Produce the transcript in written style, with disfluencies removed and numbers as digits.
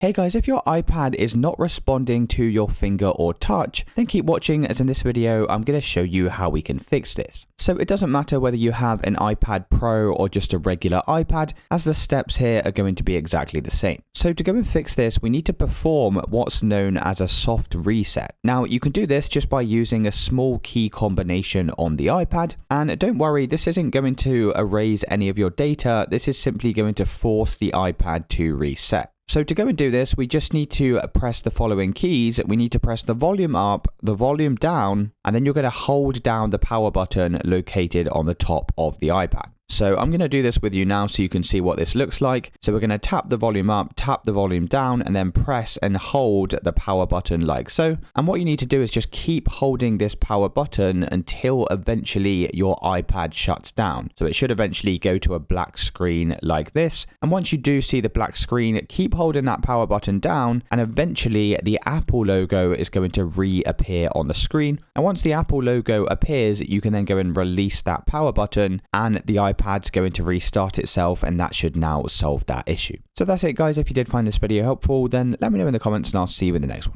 Hey guys, if your iPad is not responding to your finger or touch, then keep watching, as in this video I'm going to show you how we can fix this. So it doesn't matter whether you have an iPad Pro or just a regular iPad, as the steps here are going to be exactly the same. So to go and fix this, we need to perform what's known as a soft reset. Now you can do this just by using a small key combination on the iPad, and don't worry, this isn't going to erase any of your data, this is simply going to force the iPad to reset. So to go and do this, we just need to press the following keys. We need to press the volume up, the volume down, and then you're going to hold down the power button located on the top of the iPad. So I'm going to do this with you now so you can see what this looks like. So we're going to tap the volume up, tap the volume down, and then press and hold the power button like so. And what you need to do is just keep holding this power button until eventually your iPad shuts down. So it should eventually go to a black screen like this. And once you do see the black screen, keep holding that power button down, and eventually the Apple logo is going to reappear on the screen. And once the Apple logo appears, you can then go and release that power button, and the iPad's going to restart itself, and that should now solve that issue. So that's it guys. If you did find this video helpful, then let me know in the comments and I'll see you in the next one.